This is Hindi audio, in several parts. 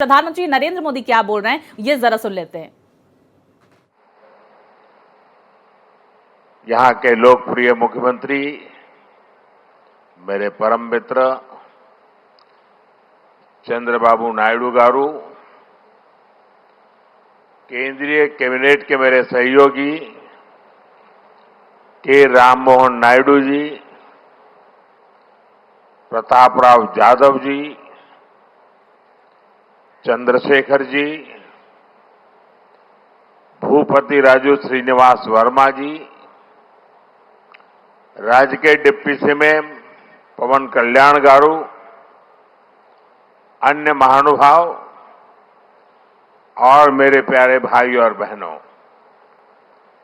प्रधानमंत्री नरेंद्र मोदी क्या बोल रहे हैं ये जरा सुन लेते हैं। यहाँ के लोकप्रिय मुख्यमंत्री मेरे परम मित्र चंद्रबाबू नायडू गारू, केंद्रीय कैबिनेट के मेरे सहयोगी के राम मोहन नायडू जी, प्रताप राव यादव जी, चंद्रशेखर जी, भूपति राजू श्रीनिवास वर्मा जी, राज्य के डिप्टी सीएम पवन कल्याण गारू, अन्य महानुभाव और मेरे प्यारे भाई और बहनों,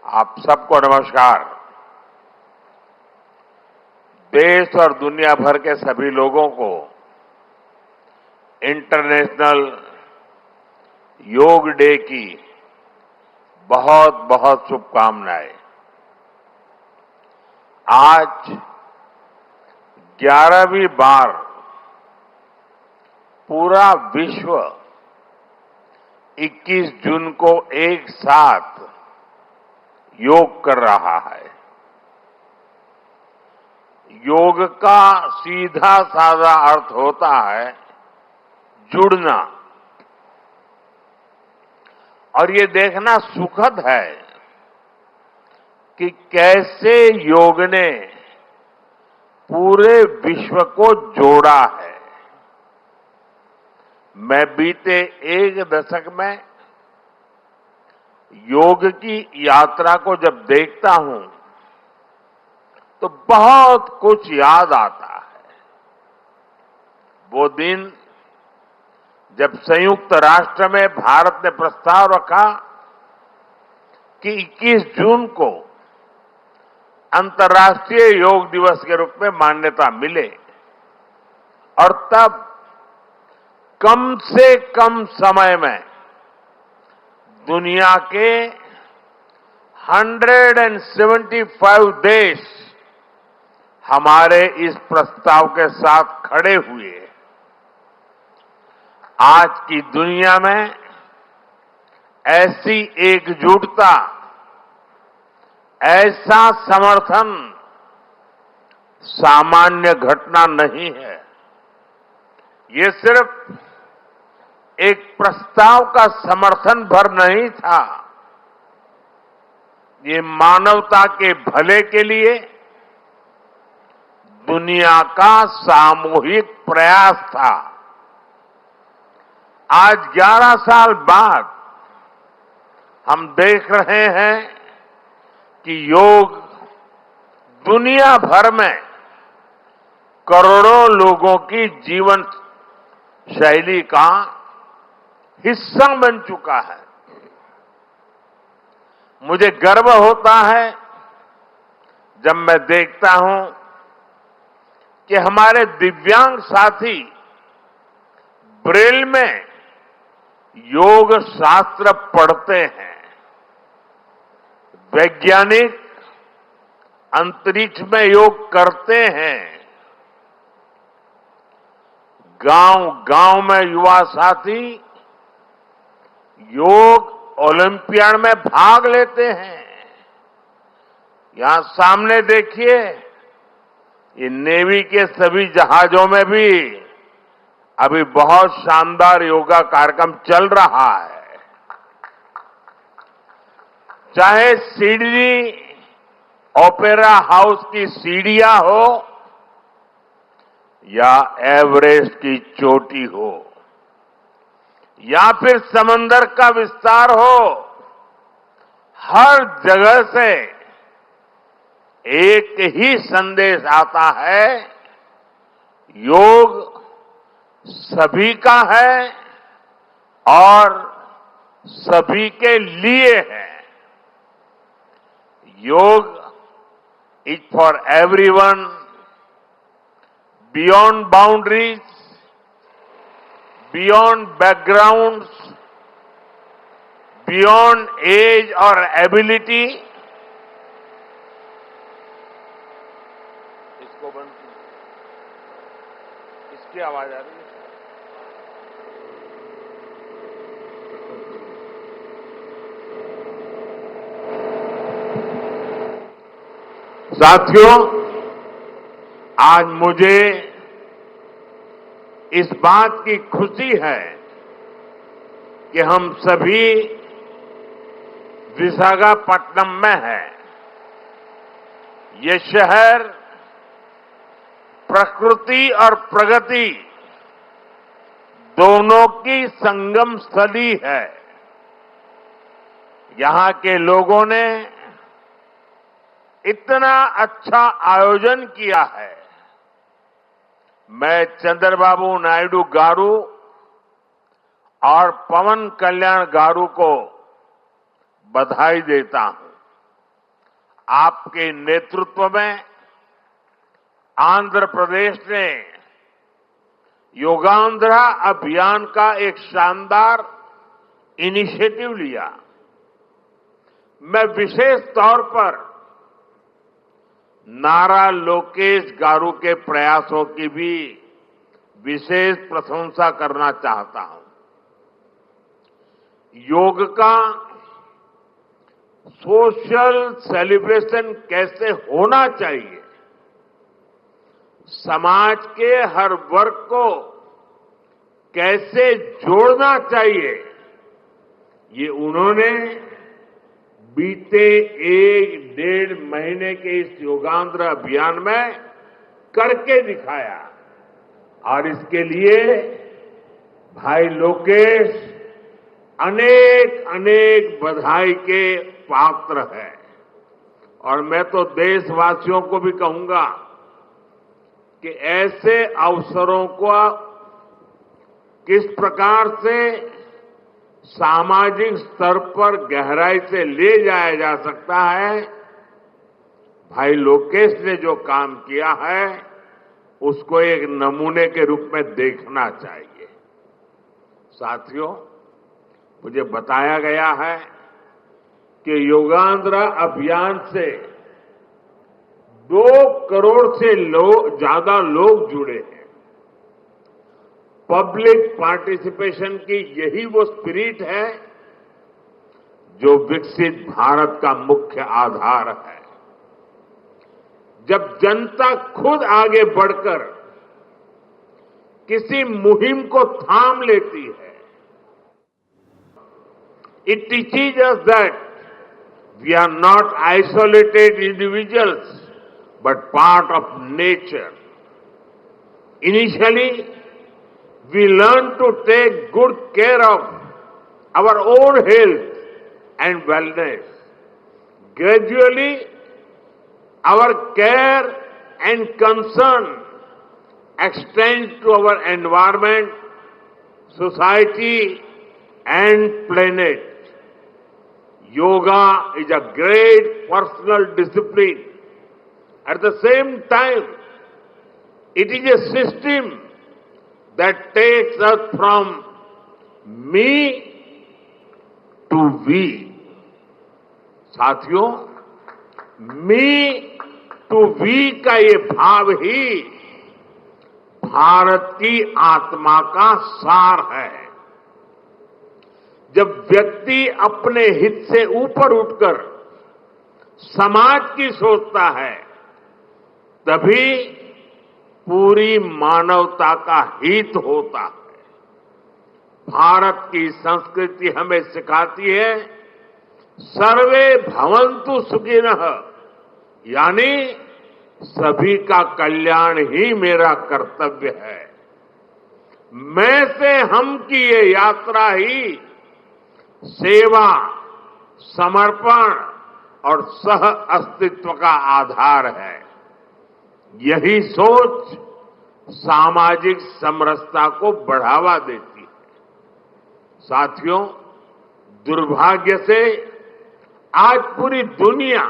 आप सबको नमस्कार। देश और दुनिया भर के सभी लोगों को इंटरनेशनल योग डे की बहुत बहुत शुभकामनाएं। आज 11वीं बार पूरा विश्व 21 जून को एक साथ योग कर रहा है। योग का सीधा साधा अर्थ होता है जुड़ना, और ये देखना सुखद है कि कैसे योग ने पूरे विश्व को जोड़ा है। मैं बीते एक दशक में योग की यात्रा को जब देखता हूं तो बहुत कुछ याद आता है। वो दिन जब संयुक्त राष्ट्र में भारत ने प्रस्ताव रखा कि 21 जून को अंतर्राष्ट्रीय योग दिवस के रूप में मान्यता मिले, और तब कम से कम समय में दुनिया के 175 देश हमारे इस प्रस्ताव के साथ खड़े हुए। आज की दुनिया में ऐसी एकजुटता, ऐसा समर्थन सामान्य घटना नहीं है। ये सिर्फ एक प्रस्ताव का समर्थन भर नहीं था, ये मानवता के भले के लिए दुनिया का सामूहिक प्रयास था। आज 11 साल बाद हम देख रहे हैं कि योग दुनिया भर में करोड़ों लोगों की जीवन शैली का हिस्सा बन चुका है। मुझे गर्व होता है जब मैं देखता हूं कि हमारे दिव्यांग साथी ब्रेल में योग शास्त्र पढ़ते हैं। वैज्ञानिक अंतरिक्ष में योग करते हैं। गांव-गांव में युवा साथी योग ओलंपियाड में भाग लेते हैं। यहां सामने देखिए, ये नेवी के सभी जहाजों में भी अभी बहुत शानदार योगा कार्यक्रम चल रहा है। चाहे सिडनी ओपेरा हाउस की सीढ़ियां हो या एवरेस्ट की चोटी हो या फिर समंदर का विस्तार हो, हर जगह से एक ही संदेश आता है, योग सभी का है और सभी के लिए है। Yoga is for everyone, beyond boundaries, beyond backgrounds, beyond age और एबिलिटी। इसको बंद, इसकी आवाज आ रही है। साथियों, आज मुझे इस बात की खुशी है कि हम सभी विशाखापट्टनम में हैं। ये शहर प्रकृति और प्रगति दोनों की संगम स्थली है। यहां के लोगों ने इतना अच्छा आयोजन किया है। मैं चंद्रबाबू नायडू गारू और पवन कल्याण गारू को बधाई देता हूं। आपके नेतृत्व में आंध्र प्रदेश ने योगांध्रा अभियान का एक शानदार इनिशिएटिव लिया। मैं विशेष तौर पर नारा लोकेश गारू के प्रयासों की भी विशेष प्रशंसा करना चाहता हूं। योग का सोशल सेलिब्रेशन कैसे होना चाहिए, समाज के हर वर्ग को कैसे जोड़ना चाहिए, ये उन्होंने बीते 1-1.5 महीने के इस योगांध्र अभियान में करके दिखाया। और इसके लिए भाई लोकेश अनेक अनेक बधाई के पात्र है। और मैं तो देशवासियों को भी कहूंगा कि ऐसे अवसरों को किस प्रकार से सामाजिक स्तर पर गहराई से ले जाया जा सकता है, भाई लोकेश ने जो काम किया है उसको एक नमूने के रूप में देखना चाहिए। साथियों, मुझे बताया गया है कि योगांध्रा अभियान से 2 करोड़ से ज्यादा लोग जुड़े हैं। पब्लिक पार्टिसिपेशन की यही वो स्पिरिट है जो विकसित भारत का मुख्य आधार है। जब जनता खुद आगे बढ़कर किसी मुहिम को थाम लेती है, it teaches us that we are not isolated individuals but part of nature. Initially, we learn to take good care of our own health and wellness. Gradually, our care and concern extends to our environment, society, and planet. Yoga is a great personal discipline. At the same time, it is a system that takes us from me to we. साथियों, मी टू वी का ये भाव ही भारत की आत्मा का सार है। जब व्यक्ति अपने हित से ऊपर उठकर समाज की सोचता है, तभी पूरी मानवता का हित होता है। भारत की संस्कृति हमें सिखाती है सर्वे भवन्तु सुखिनः, यानी सभी का कल्याण ही मेरा कर्तव्य है। मैं से हम की ये यात्रा ही सेवा, समर्पण और सह अस्तित्व का आधार है। यही सोच सामाजिक समरसता को बढ़ावा देती है। साथियों, दुर्भाग्य से आज पूरी दुनिया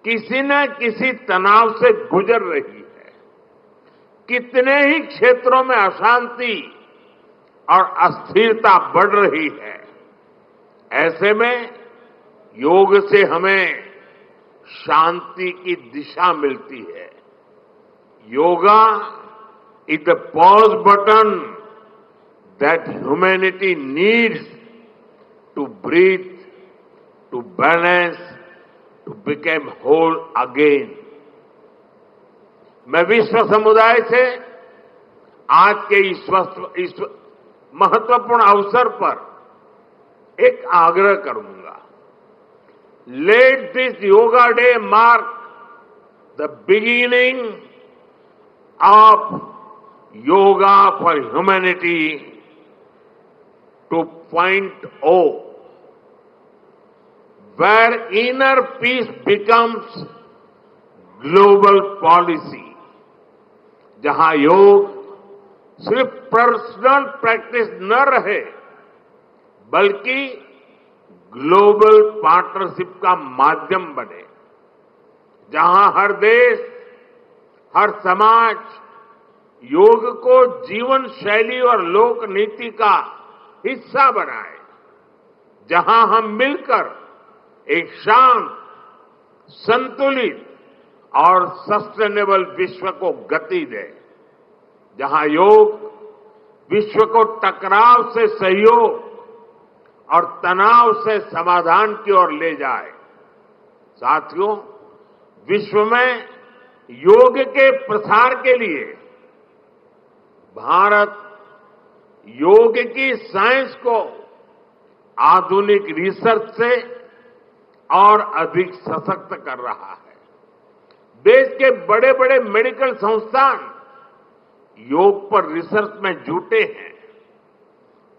किसी न किसी तनाव से गुजर रही है। कितने ही क्षेत्रों में अशांति और अस्थिरता बढ़ रही है। ऐसे में योग से हमें शांति की दिशा मिलती है। Yoga is the pause button that humanity needs to breathe, to balance, to became whole again. मैं विश्व समुदाय से आज के इस महत्वपूर्ण अवसर पर एक आग्रह करूंगा. Let this yoga day mark the beginning of yoga for humanity 2.0, where inner peace becomes global policy. जहां योग सिर्फ पर्सनल प्रैक्टिस न रहे बल्कि ग्लोबल पार्टनरशिप का माध्यम बने. जहां हर देश, हर समाज योग को जीवन शैली और लोक नीति का हिस्सा बनाए. जहां हम मिलकर एक शांत, संतुलित और सस्टेनेबल विश्व को गति दे. जहां योग विश्व को टकराव से सहयोग और तनाव से समाधान की ओर ले जाए. साथियों, विश्व में योग के प्रसार के लिए भारत योग की साइंस को आधुनिक रिसर्च से और अधिक सशक्त कर रहा है. देश के बड़े बड़े मेडिकल संस्थान योग पर रिसर्च में जुटे हैं.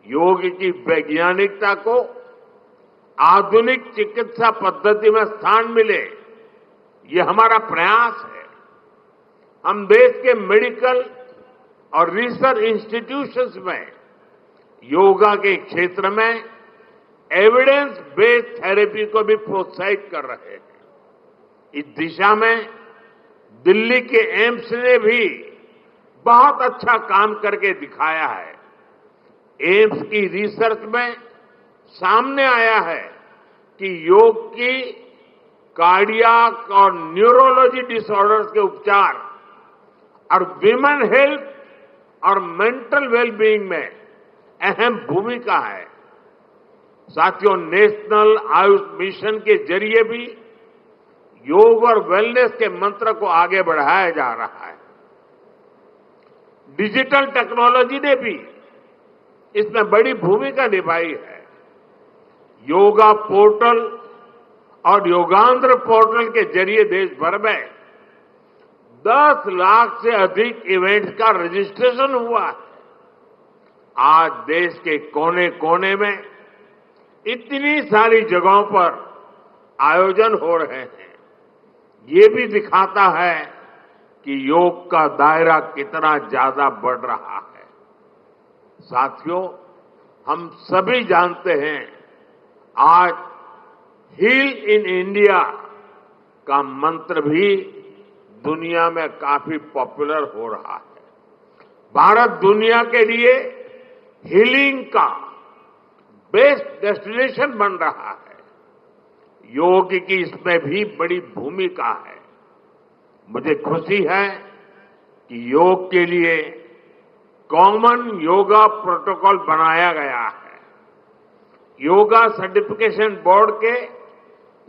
योग की वैज्ञानिकता को आधुनिक चिकित्सा पद्धति में स्थान मिले, ये हमारा प्रयास है. हम देश के मेडिकल और रिसर्च इंस्टीट्यूशंस में योगा के क्षेत्र में एविडेंस बेस्ड थेरेपी को भी प्रोत्साहित कर रहे हैं. इस दिशा में दिल्ली के एम्स ने भी बहुत अच्छा काम करके दिखाया है. एम्स की रिसर्च में सामने आया है कि योग की कार्डियक और न्यूरोलॉजी डिसऑर्डर्स के उपचार और विमेन हेल्थ और मेंटल वेलबीइंग में अहम भूमिका है. साथियों, नेशनल आयुष मिशन के जरिए भी योग और वेलनेस के मंत्र को आगे बढ़ाया जा रहा है. डिजिटल टेक्नोलॉजी ने भी इसमें बड़ी भूमिका निभाई है. योगा पोर्टल और योगांध्र पोर्टल के जरिए देश भर में 10 लाख से अधिक इवेंट्स का रजिस्ट्रेशन हुआ है. आज देश के कोने कोने में इतनी सारी जगहों पर आयोजन हो रहे हैं. ये भी दिखाता है कि योग का दायरा कितना ज्यादा बढ़ रहा है. साथियों, हम सभी जानते हैं आज हील इन इंडिया का मंत्र भी दुनिया में काफी पॉपुलर हो रहा है. भारत दुनिया के लिए हीलिंग का बेस्ट डेस्टिनेशन बन रहा है. योग की इसमें भी बड़ी भूमिका है. मुझे खुशी है कि योग के लिए कॉमन योगा प्रोटोकॉल बनाया गया है. योगा सर्टिफिकेशन बोर्ड के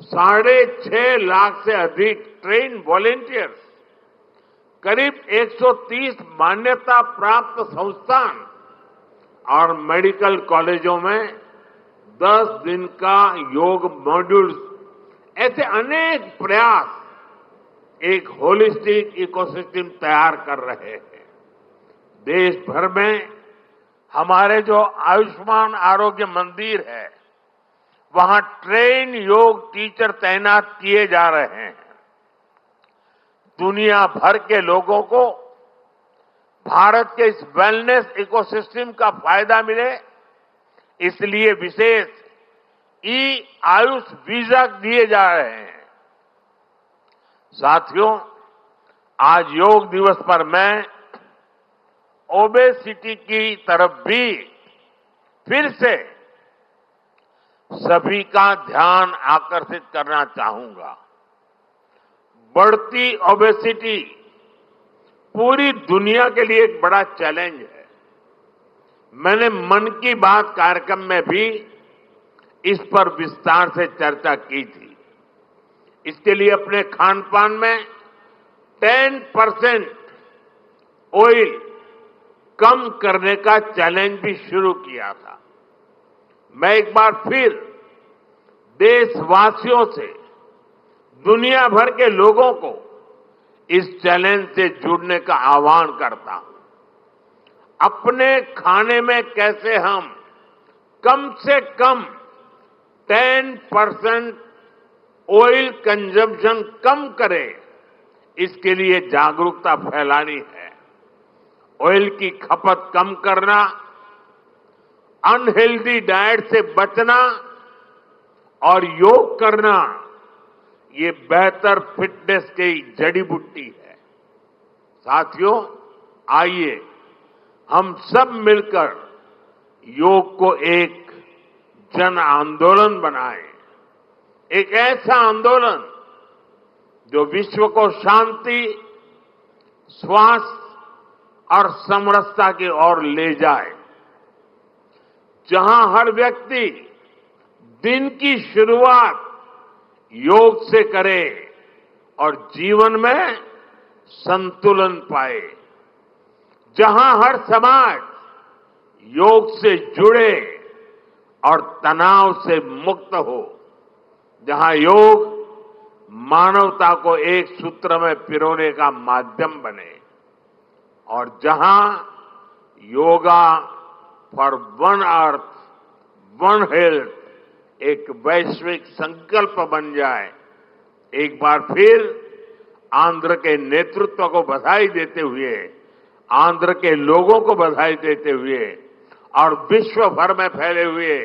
6.5 लाख से अधिक ट्रेन वॉलेंटियर्स, करीब 130 मान्यता प्राप्त संस्थान और मेडिकल कॉलेजों में 10 दिन का योग मॉड्यूल्स, ऐसे अनेक प्रयास एक होलिस्टिक इकोसिस्टम तैयार कर रहे हैं. देश भर में हमारे जो आयुष्मान आरोग्य मंदिर है, वहां ट्रेन योग टीचर तैनात किए जा रहे हैं. दुनिया भर के लोगों को भारत के इस वेलनेस इकोसिस्टम का फायदा मिले, इसलिए विशेष आयुष वीजा दिए जा रहे हैं. साथियों, आज योग दिवस पर मैं ओबेसिटी की तरफ भी फिर से सभी का ध्यान आकर्षित करना चाहूंगा. बढ़ती ओबेसिटी पूरी दुनिया के लिए एक बड़ा चैलेंज है. मैंने मन की बात कार्यक्रम में भी इस पर विस्तार से चर्चा की थी. इसके लिए अपने खान पान में 10% ऑयल कम करने का चैलेंज भी शुरू किया था। मैं एक बार फिर देशवासियों से, दुनिया भर के लोगों को इस चैलेंज से जुड़ने का आह्वान करता हूं। अपने खाने में कैसे हम कम से कम 10% ऑयल कंजम्पशन कम करें, इसके लिए जागरूकता फैलानी है। ऑयल की खपत कम करना, अनहेल्दी डाइट से बचना और योग करना, ये बेहतर फिटनेस की जड़ी बूटी है। साथियों, आइए हम सब मिलकर योग को एक जन आंदोलन बनाएं, एक ऐसा आंदोलन जो विश्व को शांति, स्वास्थ्य और समरसता की ओर ले जाए, जहां हर व्यक्ति दिन की शुरुआत योग से करे और जीवन में संतुलन पाए, जहां हर समाज योग से जुड़े और तनाव से मुक्त हो, जहां योग मानवता को एक सूत्र में पिरोने का माध्यम बने और जहां yoga for one earth one health एक वैश्विक संकल्प बन जाए। एक बार फिर आंध्र के नेतृत्व को बधाई देते हुए, आंध्र के लोगों को बधाई देते हुए और विश्व भर में फैले हुए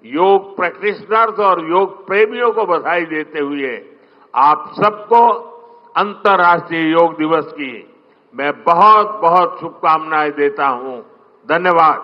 योग प्रैक्टिशनर्स और योग प्रेमियों को बधाई देते हुए आप सबको अंतर्राष्ट्रीय योग दिवस की मैं बहुत बहुत शुभकामनाएं देता हूं। धन्यवाद।